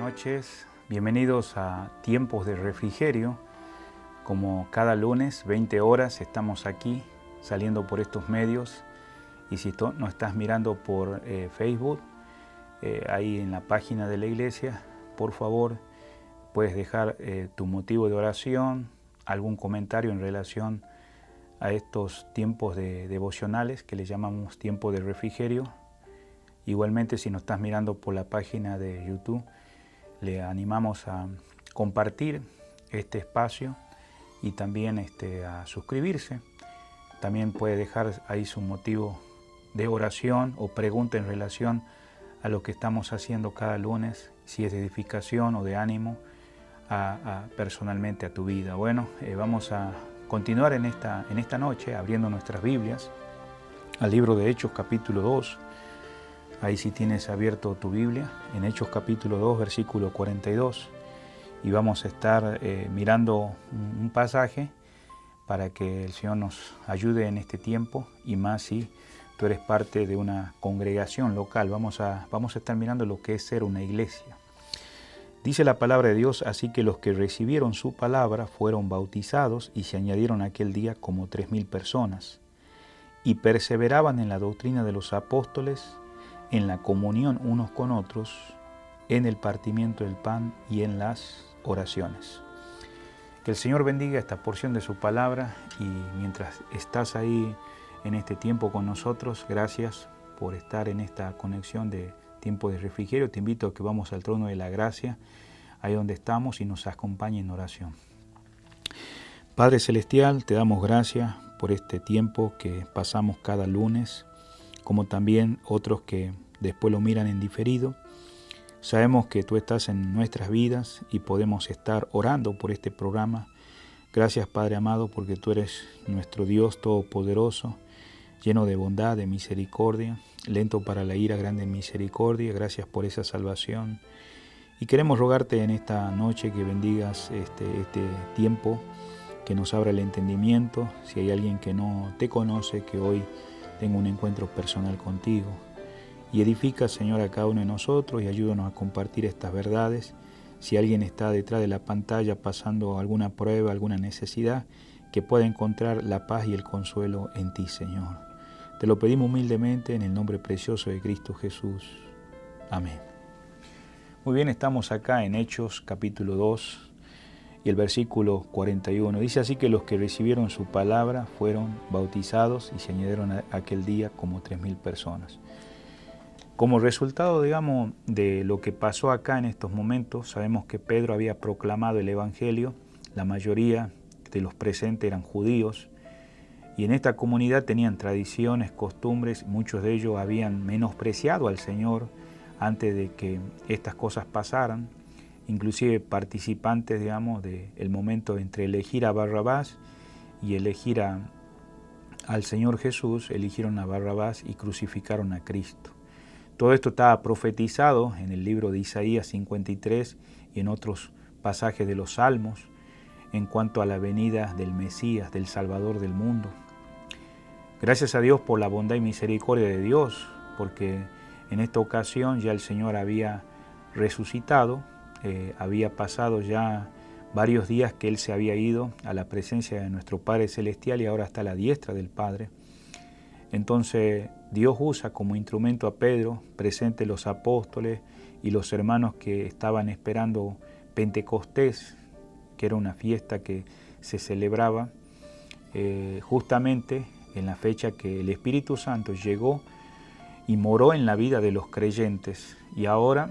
Buenas noches, bienvenidos a Tiempos de Refrigerio. Como cada lunes, 20 horas, estamos aquí saliendo por estos medios. Y si no estás mirando por Facebook, ahí en la página de la iglesia, por favor, puedes dejar tu motivo de oración, algún comentario en relación a estos tiempos devocionales que le llamamos tiempo de refrigerio. Igualmente, si nos estás mirando por la página de YouTube, le animamos a compartir este espacio y también a suscribirse. También puede dejar ahí su motivo de oración o pregunta en relación a lo que estamos haciendo cada lunes, si es de edificación o de ánimo personalmente a tu vida. Bueno, vamos a continuar en esta noche abriendo nuestras Biblias al libro de Hechos capítulo 2. Ahí sí tienes abierto tu Biblia, en Hechos capítulo 2, versículo 42. Y vamos a estar mirando un pasaje para que el Señor nos ayude en este tiempo, y más si tú eres parte de una congregación local. Vamos a estar mirando lo que es ser una iglesia. Dice la palabra de Dios: así que los que recibieron su palabra fueron bautizados, y se añadieron aquel día como 3,000 personas. Y perseveraban en la doctrina de los apóstoles, en la comunión unos con otros, en el partimiento del pan y en las oraciones. Que el Señor bendiga esta porción de su palabra, y mientras estás ahí en este tiempo con nosotros, gracias por estar en esta conexión de tiempo de refrigerio. Te invito a que vamos al trono de la gracia, ahí donde estamos, y nos acompañe en oración. Padre Celestial, te damos gracias por este tiempo que pasamos cada lunes, como también otros que después lo miran en diferido. Sabemos que tú estás en nuestras vidas y podemos estar orando por este programa. Gracias, Padre amado, porque tú eres nuestro Dios todopoderoso, lleno de bondad, de misericordia, lento para la ira, grande en misericordia. Gracias por esa salvación. Y queremos rogarte en esta noche que bendigas este tiempo, que nos abra el entendimiento. Si hay alguien que no te conoce, que hoy tenga un encuentro personal contigo. Y edifica, Señor, a cada uno de nosotros y ayúdanos a compartir estas verdades. Si alguien está detrás de la pantalla pasando alguna prueba, alguna necesidad, que pueda encontrar la paz y el consuelo en ti, Señor. Te lo pedimos humildemente en el nombre precioso de Cristo Jesús. Amén. Muy bien, estamos acá en Hechos capítulo 2 y el versículo 41. Dice: así que los que recibieron su palabra fueron bautizados, y se añadieron a aquel día como 3,000 personas. Como resultado, digamos, de lo que pasó acá en estos momentos, sabemos que Pedro había proclamado el Evangelio. La mayoría de los presentes eran judíos, y en esta comunidad tenían tradiciones, costumbres. Muchos de ellos habían menospreciado al Señor antes de que estas cosas pasaran. Inclusive participantes, digamos, del momento entre elegir a Barrabás y elegir al Señor Jesús, eligieron a Barrabás y crucificaron a Cristo. Todo esto estaba profetizado en el libro de Isaías 53 y en otros pasajes de los Salmos en cuanto a la venida del Mesías, del Salvador del mundo. Gracias a Dios por la bondad y misericordia de Dios, porque en esta ocasión ya el Señor había resucitado, había pasado ya varios días que Él se había ido a la presencia de nuestro Padre Celestial y ahora está a la diestra del Padre. Entonces Dios usa como instrumento a Pedro, presente los apóstoles y los hermanos que estaban esperando Pentecostés, que era una fiesta que se celebraba justamente en la fecha que el Espíritu Santo llegó y moró en la vida de los creyentes. Y ahora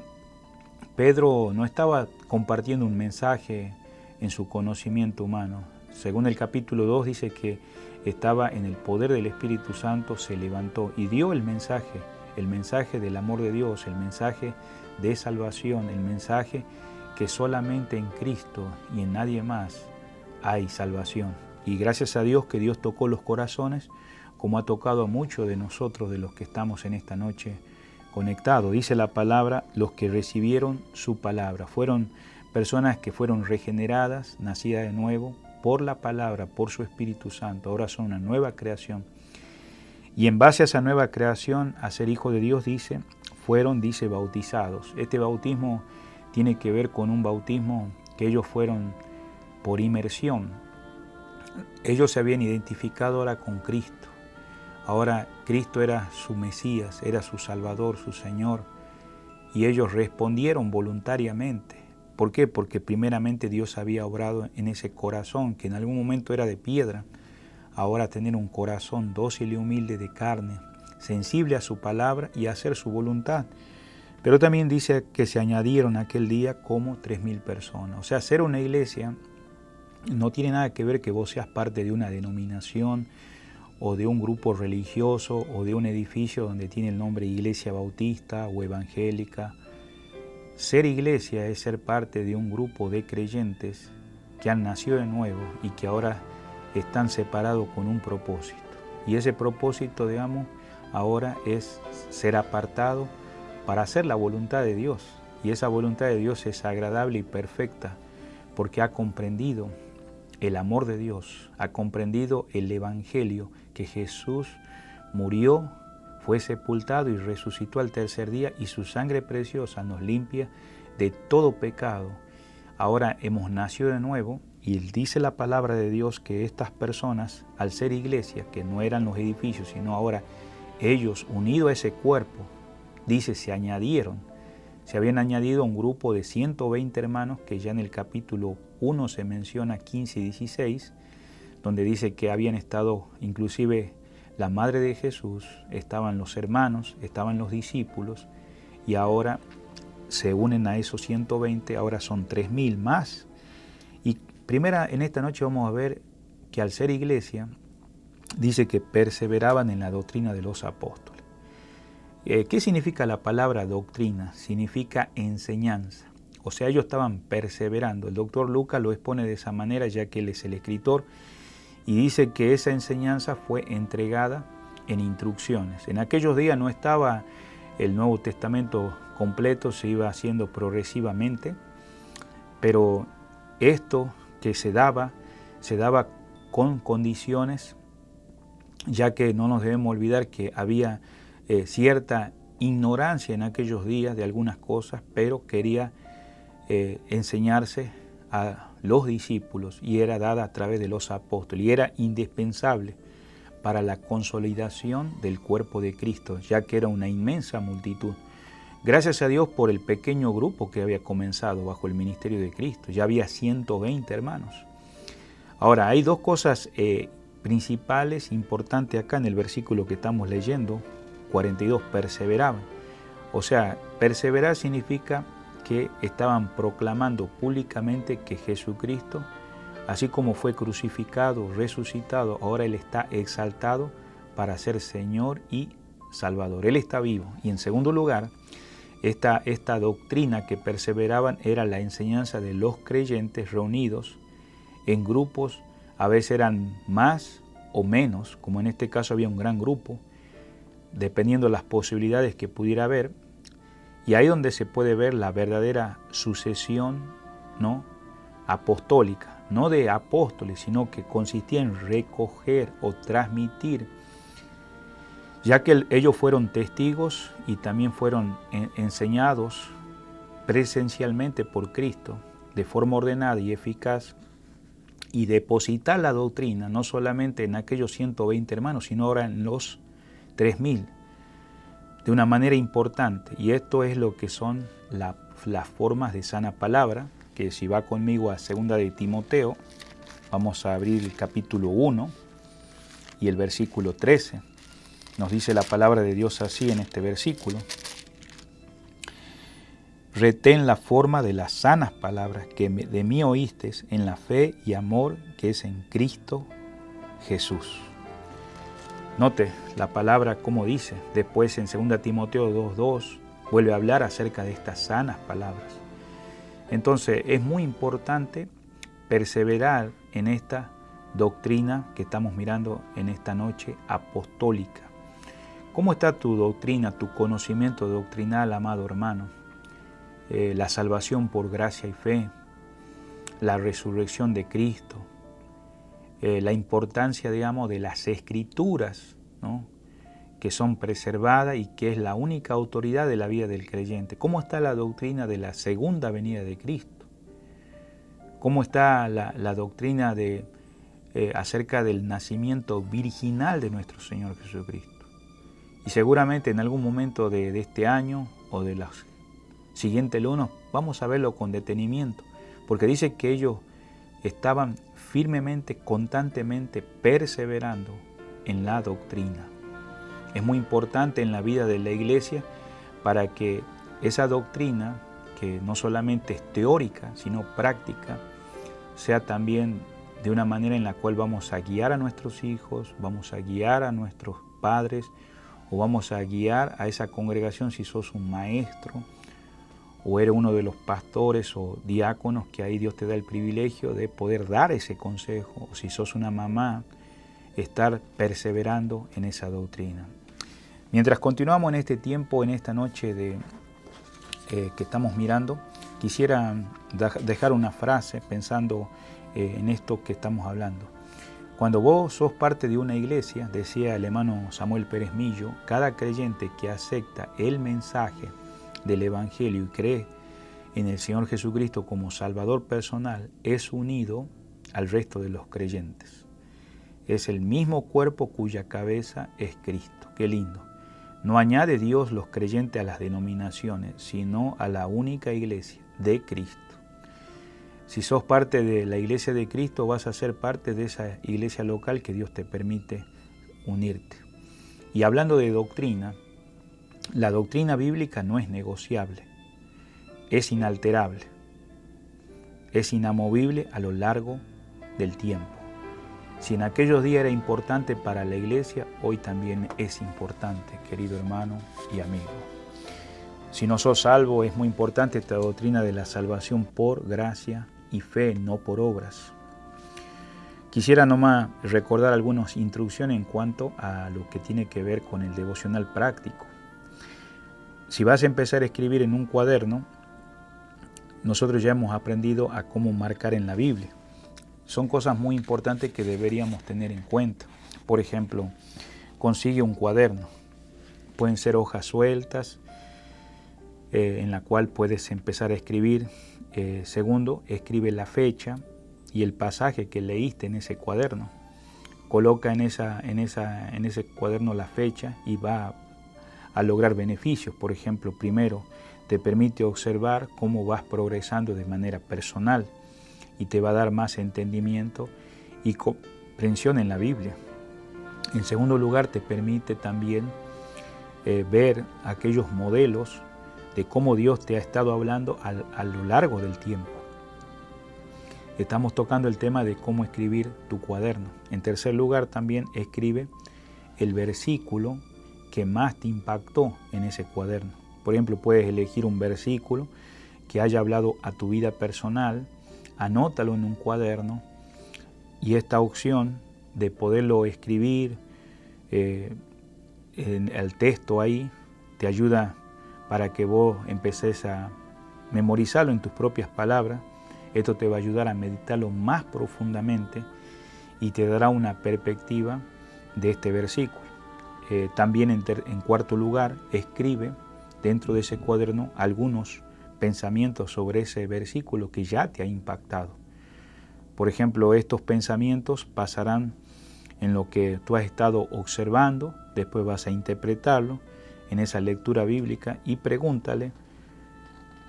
Pedro no estaba compartiendo un mensaje en su conocimiento humano. Según el capítulo 2 dice que estaba en el poder del Espíritu Santo, se levantó y dio el mensaje del amor de Dios, el mensaje de salvación, el mensaje que solamente en Cristo y en nadie más hay salvación. Y gracias a Dios que Dios tocó los corazones, como ha tocado a muchos de nosotros, de los que estamos en esta noche conectados. Dice la palabra, los que recibieron su palabra. Fueron personas que fueron regeneradas, nacidas de nuevo, por la palabra, por su Espíritu Santo. Ahora son una nueva creación. Y en base a esa nueva creación, a ser hijos de Dios, fueron bautizados. Este bautismo tiene que ver con un bautismo que ellos fueron por inmersión. Ellos se habían identificado ahora con Cristo. Ahora Cristo era su Mesías, era su Salvador, su Señor. Y ellos respondieron voluntariamente. ¿Por qué? Porque primeramente Dios había obrado en ese corazón, que en algún momento era de piedra. Ahora tener un corazón dócil y humilde de carne, sensible a su palabra y a hacer su voluntad. Pero también dice que se añadieron aquel día como 3.000 personas. O sea, ser una iglesia no tiene nada que ver que vos seas parte de una denominación o de un grupo religioso o de un edificio donde tiene el nombre Iglesia Bautista o Evangélica. Ser iglesia es ser parte de un grupo de creyentes que han nacido de nuevo y que ahora están separados con un propósito. Y ese propósito, ahora es ser apartado para hacer la voluntad de Dios. Y esa voluntad de Dios es agradable y perfecta porque ha comprendido el amor de Dios, ha comprendido el Evangelio, que Jesús murió, fue sepultado y resucitó al tercer día y su sangre preciosa nos limpia de todo pecado. Ahora hemos nacido de nuevo y dice la palabra de Dios que estas personas, al ser iglesia, que no eran los edificios, sino ahora ellos unidos a ese cuerpo, se habían añadido a un grupo de 120 hermanos que ya en el capítulo 1 se menciona 15 y 16, donde dice que habían estado inclusive la madre de Jesús, estaban los hermanos, estaban los discípulos y ahora se unen a esos 120, ahora son 3.000 más. Y en esta noche vamos a ver que al ser iglesia, dice que perseveraban en la doctrina de los apóstoles. ¿Qué significa la palabra doctrina? Significa enseñanza. O sea, ellos estaban perseverando. El doctor Lucas lo expone de esa manera, ya que él es el escritor, y dice que esa enseñanza fue entregada en instrucciones. En aquellos días no estaba el Nuevo Testamento completo, se iba haciendo progresivamente, pero esto que se daba con condiciones, ya que no nos debemos olvidar que había cierta ignorancia en aquellos días de algunas cosas, pero quería enseñarse a los discípulos y era dada a través de los apóstoles y era indispensable para la consolidación del cuerpo de Cristo, ya que era una inmensa multitud. Gracias a Dios por el pequeño grupo que había comenzado bajo el ministerio de Cristo, ya había 120 hermanos. Ahora, hay dos cosas principales, importantes acá en el versículo que estamos leyendo, 42, perseveraban. O sea, perseverar significa que estaban proclamando públicamente que Jesucristo, así como fue crucificado, resucitado, ahora Él está exaltado para ser Señor y Salvador. Él está vivo. Y en segundo lugar, esta doctrina que perseveraban era la enseñanza de los creyentes reunidos en grupos, a veces eran más o menos, como en este caso había un gran grupo, dependiendo de las posibilidades que pudiera haber. Y ahí donde se puede ver la verdadera sucesión, ¿no?, apostólica, no de apóstoles, sino que consistía en recoger o transmitir, ya que ellos fueron testigos y también fueron enseñados presencialmente por Cristo de forma ordenada y eficaz, y depositar la doctrina no solamente en aquellos 120 hermanos, sino ahora en los 3.000, de una manera importante. Y esto es lo que son las formas de sana palabra, que si va conmigo a 2 de Timoteo, vamos a abrir el capítulo 1 y el versículo 13. Nos dice la palabra de Dios así en este versículo: retén la forma de las sanas palabras que de mí oístes en la fe y amor que es en Cristo Jesús. Note la palabra como dice. Después en 2 Timoteo 2:2 vuelve a hablar acerca de estas sanas palabras. Entonces es muy importante perseverar en esta doctrina que estamos mirando en esta noche apostólica. ¿Cómo está tu doctrina, tu conocimiento doctrinal, amado hermano? La salvación por gracia y fe, la resurrección de Cristo, la importancia, digamos, de las Escrituras, ¿no?, que son preservadas y que es la única autoridad de la vida del creyente. ¿Cómo está la doctrina de la segunda venida de Cristo? ¿Cómo está la doctrina acerca del nacimiento virginal de nuestro Señor Jesucristo? Y seguramente en algún momento de este año o de los siguientes lunes vamos a verlo con detenimiento, porque dice que ellos estaban firmemente, constantemente perseverando en la doctrina. Es muy importante en la vida de la iglesia para que esa doctrina, que no solamente es teórica, sino práctica, sea también de una manera en la cual vamos a guiar a nuestros hijos, vamos a guiar a nuestros padres, o vamos a guiar a esa congregación si sos un maestro, o eres uno de los pastores o diáconos, que ahí Dios te da el privilegio de poder dar ese consejo, o si sos una mamá, estar perseverando en esa doctrina. Mientras continuamos en este tiempo, en esta noche que estamos mirando, quisiera dejar una frase pensando en esto que estamos hablando. Cuando vos sos parte de una iglesia, decía el hermano Samuel Pérez Millo, cada creyente que acepta el mensaje del Evangelio y cree en el Señor Jesucristo como Salvador personal, es unido al resto de los creyentes. Es el mismo cuerpo cuya cabeza es Cristo. Qué lindo. No añade Dios los creyentes a las denominaciones, sino a la única iglesia de Cristo. Si sos parte de la iglesia de Cristo, vas a ser parte de esa iglesia local que Dios te permite unirte. Y hablando de doctrina, la doctrina bíblica no es negociable, es inalterable, es inamovible a lo largo del tiempo. Si en aquellos días era importante para la iglesia, hoy también es importante, querido hermano y amigo. Si no sos salvo, es muy importante esta doctrina de la salvación por gracia y fe, no por obras. Quisiera nomás recordar algunas instrucciones en cuanto a lo que tiene que ver con el devocional práctico. Si vas a empezar a escribir en un cuaderno, nosotros ya hemos aprendido a cómo marcar en la Biblia. Son cosas muy importantes que deberíamos tener en cuenta. Por ejemplo, consigue un cuaderno. Pueden ser hojas sueltas en la cual puedes empezar a escribir. Segundo, escribe la fecha y el pasaje que leíste en ese cuaderno. Coloca en ese cuaderno la fecha y va a lograr beneficios. Por ejemplo, primero, te permite observar cómo vas progresando de manera personal y te va a dar más entendimiento y comprensión en la Biblia. En segundo lugar, te permite también ver aquellos modelos de cómo Dios te ha estado hablando a lo largo del tiempo. Estamos tocando el tema de cómo escribir tu cuaderno. En tercer lugar, también escribe el versículo que más te impactó en ese cuaderno. Por ejemplo, puedes elegir un versículo que haya hablado a tu vida personal, anótalo en un cuaderno, y esta opción de poderlo escribir en el texto ahí te ayuda para que vos empeces a memorizarlo en tus propias palabras. Esto te va a ayudar a meditarlo más profundamente y te dará una perspectiva de este versículo. También en cuarto lugar, escribe dentro de ese cuaderno algunos pensamientos sobre ese versículo que ya te ha impactado. Por ejemplo, estos pensamientos pasarán en lo que tú has estado observando, después vas a interpretarlo en esa lectura bíblica y pregúntale,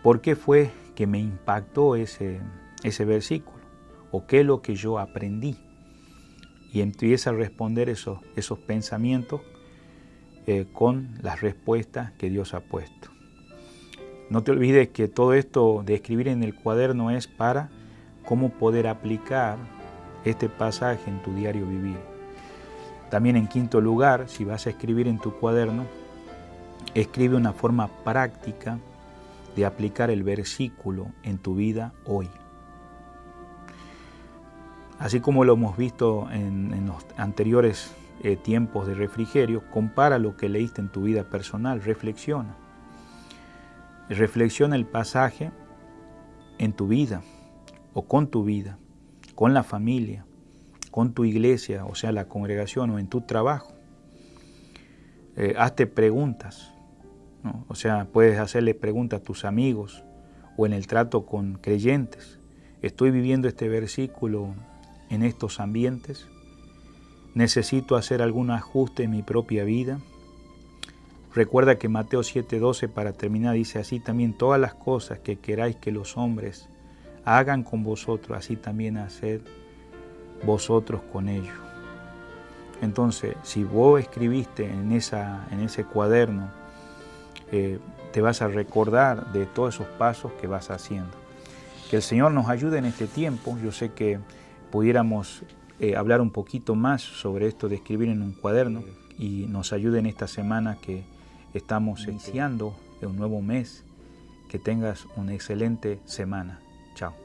¿por qué fue que me impactó ese versículo? ¿O qué es lo que yo aprendí? Y empieza a responder esos pensamientos con las respuestas que Dios ha puesto. No te olvides que todo esto de escribir en el cuaderno es para cómo poder aplicar este pasaje en tu diario vivir. También en quinto lugar, si vas a escribir en tu cuaderno, escribe una forma práctica de aplicar el versículo en tu vida hoy. Así como lo hemos visto en los anteriores tiempos de refrigerio, compara lo que leíste en tu vida personal, reflexiona. Reflexiona el pasaje en tu vida o con tu vida, con la familia, con tu iglesia, o sea, la congregación o en tu trabajo. Hazte preguntas, ¿no? O sea, puedes hacerle preguntas a tus amigos o en el trato con creyentes. ¿Estoy viviendo este versículo en estos ambientes? ¿Necesito hacer algún ajuste en mi propia vida? Recuerda que Mateo 7:12, para terminar, dice: así también todas las cosas que queráis que los hombres hagan con vosotros, así también haced vosotros con ellos. Entonces, si vos escribiste en ese cuaderno, te vas a recordar de todos esos pasos que vas haciendo. Que el Señor nos ayude en este tiempo. Yo sé que pudiéramos hablar un poquito más sobre esto de escribir en un cuaderno y nos ayude en esta semana que estamos iniciando un nuevo mes. Que tengas una excelente semana. Chao.